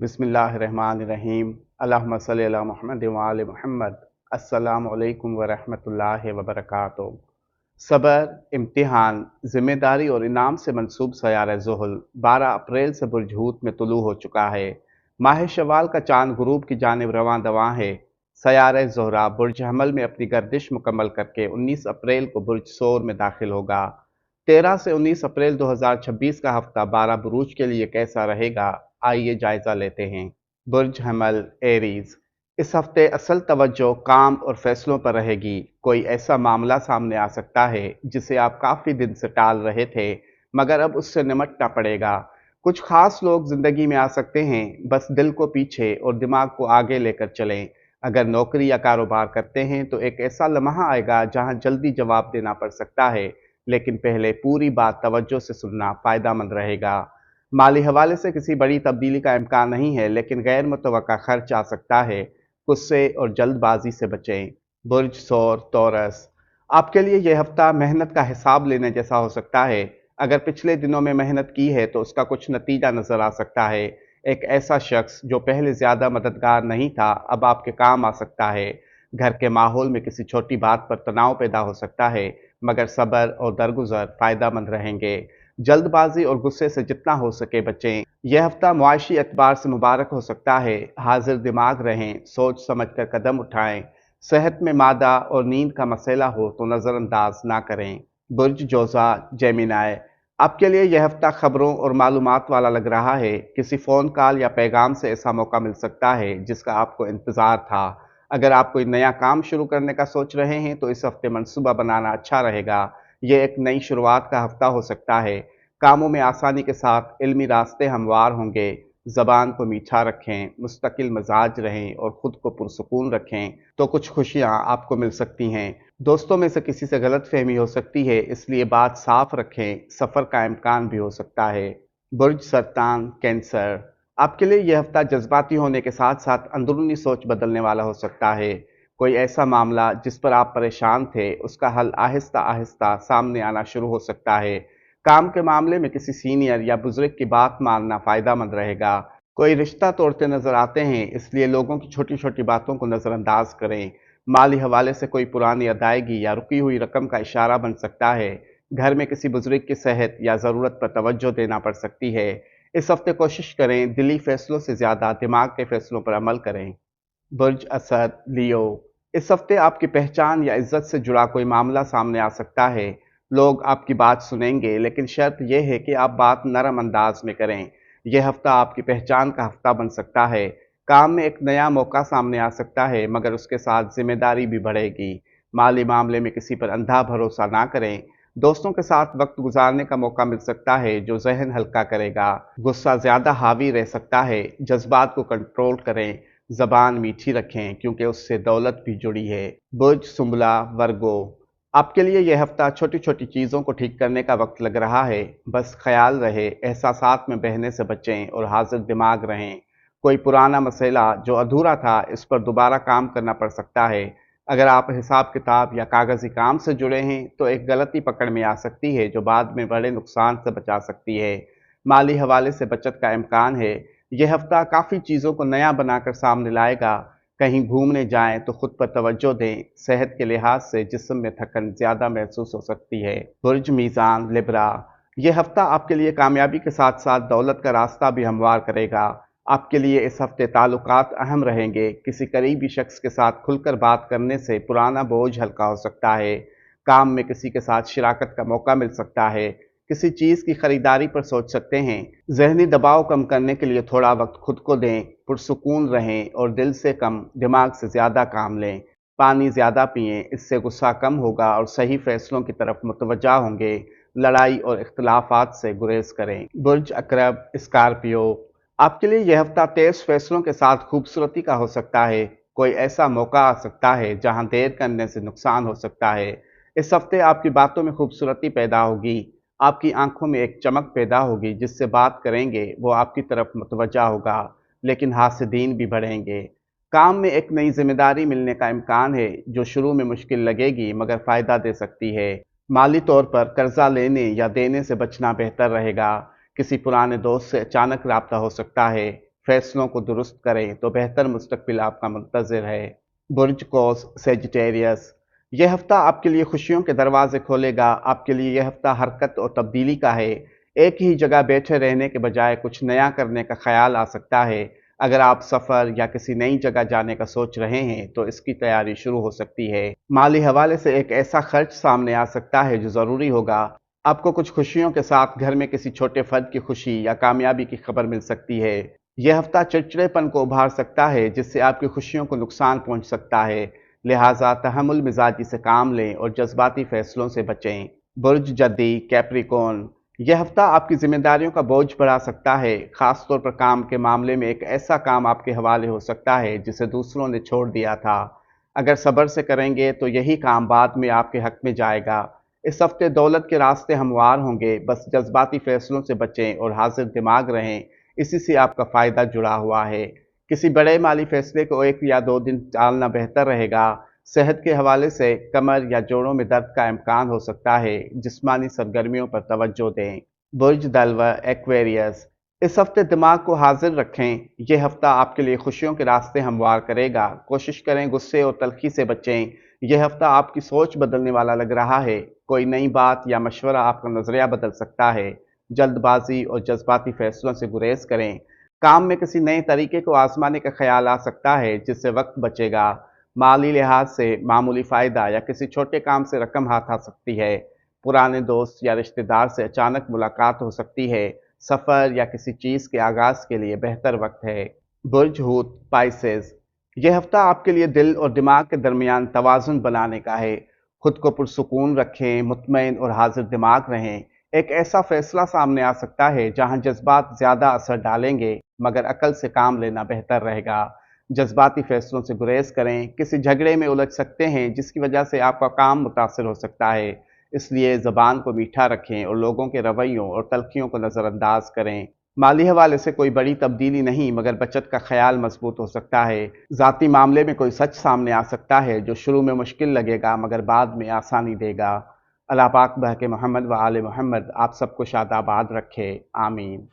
बिस्मिल्लाहिर्रहमानिर्रहीम। अल्लाहुम्मा सल्लि अला मुहम्मद व आले मुहम्मद। अस्सलामु अलैकुम व रहमतुल्लाहि व बरकातुहू। सबर, इम्तिहान, जिम्मेदारी और इनाम से मंसूब सयारा ज़ुहल 12 अप्रैल से बुर्ज हूत में तुलू हो चुका है। माह शवाल का चांद गुरूब की जानिब रवां दवां है। सयारा ज़ोहरा बुर्ज हमल में अपनी गर्दिश मुकम्मल करके 19 अप्रैल को बुर्ज सोर में दाखिल होगा। 13 से 19 अप्रैल 2026 का हफ्ता 12 बुरूज के लिए कैसा रहेगा, आइए जायजा लेते हैं। बुर्ज हमल एरीज, इस हफ्ते असल तवज्जो काम और फैसलों पर रहेगी। कोई ऐसा मामला सामने आ सकता है जिसे आप काफ़ी दिन से टाल रहे थे, मगर अब उससे निमटना पड़ेगा। कुछ खास लोग ज़िंदगी में आ सकते हैं, बस दिल को पीछे और दिमाग को आगे लेकर चलें। अगर नौकरी या कारोबार करते हैं तो एक ऐसा लम्हा आएगा जहां जल्दी जवाब देना पड़ सकता है, लेकिन पहले पूरी बात तवज्जो से सुनना फ़ायदेमंद रहेगा। माली हवाले से किसी बड़ी तब्दीली का इम्कान नहीं है, लेकिन गैर मुतवक्का खर्च आ सकता है। गुस्से और जल्दबाजी से बचें। बुर्ज सौर तौरस, आपके लिए यह हफ्ता मेहनत का हिसाब लेने जैसा हो सकता है। अगर पिछले दिनों में मेहनत की है तो उसका कुछ नतीजा नजर आ सकता है। एक ऐसा शख्स जो पहले ज्यादा मददगार नहीं था, अब आपके काम आ सकता है। घर के माहौल में किसी छोटी बात पर तनाव पैदा हो सकता है, मगर सब्र और दरगुजर फायदेमंद रहेंगे। जल्दबाजी और गुस्से से जितना हो सके बचें। यह हफ्ता मुआशी एतबार से मुबारक हो सकता है। हाजिर दिमाग रहें, सोच समझ कर कदम उठाएं। सेहत में मादा और नींद का मसला हो तो नज़रअंदाज ना करें। बुर्ज जोजा जेमिनाय, आपके लिए यह हफ्ता खबरों और मालूमात वाला लग रहा है। किसी फ़ोन कॉल या पैगाम से ऐसा मौका मिल सकता है जिसका आपको इंतज़ार था। अगर आप कोई नया काम शुरू करने का सोच रहे हैं तो इस हफ्ते मंसूबा बनाना अच्छा रहेगा। यह एक नई शुरुआत का हफ्ता हो सकता है। कामों में आसानी के साथ इल्मी रास्ते हमवार होंगे। ज़बान को मीठा रखें, मुस्तकिल मिजाज रहें और ख़ुद को पुरसुकून रखें तो कुछ खुशियाँ आपको मिल सकती हैं। दोस्तों में से किसी से गलतफहमी हो सकती है, इसलिए बात साफ रखें। सफ़र का इम्कान भी हो सकता है। बुर्ज सरतान कैंसर, आपके लिए यह हफ्ता जज्बाती होने के साथ साथ अंदरूनी सोच बदलने वाला हो सकता है। कोई ऐसा मामला जिस पर आप परेशान थे, उसका हल आहिस्ता आहिस्ता सामने आना शुरू हो सकता है। काम के मामले में किसी सीनियर या बुजुर्ग की बात मानना फायदेमंद रहेगा। कोई रिश्ता तोड़ते नजर आते हैं, इसलिए लोगों की छोटी छोटी बातों को नजरअंदाज करें। माली हवाले से कोई पुरानी अदायगी या रुकी हुई रकम का इशारा बन सकता है। घर में किसी बुजुर्ग की सेहत या ज़रूरत पर तवज्जो देना पड़ सकती है। इस हफ्ते कोशिश करें दिली फैसलों से ज़्यादा दिमाग के फैसलों पर अमल करें। बुर्ज असद लियो, इस हफ्ते आपकी पहचान या इज्जत से जुड़ा कोई मामला सामने आ सकता है। लोग आपकी बात सुनेंगे, लेकिन शर्त यह है कि आप बात नरम अंदाज में करें। यह हफ्ता आपकी पहचान का हफ्ता बन सकता है। काम में एक नया मौका सामने आ सकता है, मगर उसके साथ जिम्मेदारी भी बढ़ेगी। माली मामले में किसी पर अंधा भरोसा ना करें। दोस्तों के साथ वक्त गुजारने का मौका मिल सकता है जो जहन हल्का करेगा। गुस्सा ज्यादा हावी रह सकता है, जज्बात को कंट्रोल करें। जबान मीठी रखें क्योंकि उससे दौलत भी जुड़ी है। बुर्ज सुंबला वर्गो, आपके लिए यह हफ्ता छोटी छोटी चीज़ों को ठीक करने का वक्त लग रहा है। बस ख्याल रहे एहसासात में बहने से बचें और हाजिर दिमाग रहें। कोई पुराना मसला जो अधूरा था, इस पर दोबारा काम करना पड़ सकता है। अगर आप हिसाब किताब या कागजी काम से जुड़े हैं तो एक गलती पकड़ में आ सकती है जो बाद में बड़े नुकसान से बचा सकती है। माली हवाले से बचत का इम्कान है। यह हफ्ता काफ़ी चीज़ों को नया बनाकर सामने लाएगा। कहीं घूमने जाएं तो खुद पर तवज्जो दें। सेहत के लिहाज से जिस्म में थकन ज़्यादा महसूस हो सकती है। बुर्ज मीज़ान लिब्रा, यह हफ्ता आपके लिए कामयाबी के साथ साथ दौलत का रास्ता भी हमवार करेगा। आपके लिए इस हफ्ते ताल्लुकात अहम रहेंगे। किसी करीबी शख्स के साथ खुलकर बात करने से पुराना बोझ हल्का हो सकता है। काम में किसी के साथ शिराकत का मौका मिल सकता है। किसी चीज़ की खरीदारी पर सोच सकते हैं। जहनी दबाव कम करने के लिए थोड़ा वक्त खुद को दें। पुरसुकून रहें और दिल से कम दिमाग से ज़्यादा काम लें। पानी ज़्यादा पिएं, इससे गुस्सा कम होगा और सही फैसलों की तरफ मुतवज्जा होंगे। लड़ाई और इख्तलाफात से गुरेज करें। बुर्ज अकरब स्कॉर्पियो, आपके लिए यह हफ्ता तेज फैसलों के साथ खूबसूरती का हो सकता है। कोई ऐसा मौका आ सकता है जहां देर करने से नुकसान हो सकता है। इस हफ्ते आपकी बातों में खूबसूरती पैदा होगी। आपकी आंखों में एक चमक पैदा होगी, जिससे बात करेंगे वो आपकी तरफ मुतवज्जा होगा, लेकिन हासिदीन भी बढ़ेंगे। काम में एक नई जिम्मेदारी मिलने का इम्कान है जो शुरू में मुश्किल लगेगी मगर फ़ायदा दे सकती है। माली तौर पर कर्जा लेने या देने से बचना बेहतर रहेगा। किसी पुराने दोस्त से अचानक राब्ता हो सकता है। फैसलों को दुरुस्त करें तो बेहतर मुस्तकबिल आपका मुंतज़िर है। बुर्ज कौस सेजिटेरियस, यह हफ्ता आपके लिए खुशियों के दरवाजे खोलेगा। आपके लिए यह हफ्ता हरकत और तब्दीली का है। एक ही जगह बैठे रहने के बजाय कुछ नया करने का ख्याल आ सकता है। अगर आप सफ़र या किसी नई जगह जाने का सोच रहे हैं तो इसकी तैयारी शुरू हो सकती है। माली हवाले से एक ऐसा खर्च सामने आ सकता है जो ज़रूरी होगा। आपको कुछ खुशियों के साथ घर में किसी छोटे फर्द की खुशी या कामयाबी की खबर मिल सकती है। यह हफ्ता चिड़चिड़ेपन को उभार सकता है जिससे आपकी खुशियों को नुकसान पहुंच सकता है। लिहाजा तहम्मुल मिजाजी से काम लें और जज्बाती फैसलों से बचें। बुर्ज जद्दी कैप्रिकॉर्न, यह हफ्ता आपकी जिम्मेदारियों का बोझ बढ़ा सकता है। खास तौर पर काम के मामले में एक ऐसा काम आपके हवाले हो सकता है जिसे दूसरों ने छोड़ दिया था। अगर सब्र से करेंगे तो यही काम बाद में आपके हक में जाएगा। इस हफ्ते दौलत के रास्ते हमवार होंगे, बस जज्बाती फैसलों से बचें और हाजिर दिमाग रहें, इसी से आपका फ़ायदा जुड़ा हुआ है। किसी बड़े माली फैसले को 1 या 2 दिन टालना बेहतर रहेगा। सेहत के हवाले से कमर या जोड़ों में दर्द का इम्कान हो सकता है। जिस्मानी सरगर्मियों पर तवज्जो दें। बुर्ज दल्व एक्वेरियस, इस हफ्ते दिमाग को हाजिर रखें। यह हफ्ता आपके लिए खुशियों के रास्ते हमवार करेगा। कोशिश करें गुस्से और तल्खी से बचें। यह हफ्ता आपकी सोच बदलने वाला लग रहा है। कोई नई बात या मशवरा आपका नजरिया बदल सकता है। जल्दबाजी और जज्बाती फैसलों से गुरेज करें। काम में किसी नए तरीके को आजमाने का ख्याल आ सकता है जिससे वक्त बचेगा। माली लिहाज से मामूली फ़ायदा या किसी छोटे काम से रकम हाथ आ सकती है। पुराने दोस्त या रिश्तेदार से अचानक मुलाकात हो सकती है। सफ़र या किसी चीज़ के आगाज़ के लिए बेहतर वक्त है। बुर्ज हूत पाइसेस, यह हफ्ता आपके लिए दिल और दिमाग के दरमियान तवाज़ुन बनाने का है। खुद को पुरसुकून रखें, मुतमईन और हाजिर दिमाग रहें। एक ऐसा फैसला सामने आ सकता है जहां जज्बात ज़्यादा असर डालेंगे, मगर अकल से काम लेना बेहतर रहेगा। जज्बाती फैसलों से गुरेज करें। किसी झगड़े में उलझ सकते हैं जिसकी वजह से आपका काम मुतासर हो सकता है। इसलिए ज़बान को मीठा रखें और लोगों के रवैयों और तलखियों को नज़रअंदाज करें। माली हवाले से कोई बड़ी तब्दीली नहीं, मगर बचत का ख्याल मजबूत हो सकता है। ज़ाती मामले में कोई सच सामने आ सकता है जो शुरू में मुश्किल लगेगा मगर बाद में आसानी देगा। अल्लाह पाक बहके मोहम्मद व आले मोहम्मद आप सबको शादाबाद रखे। आमीन।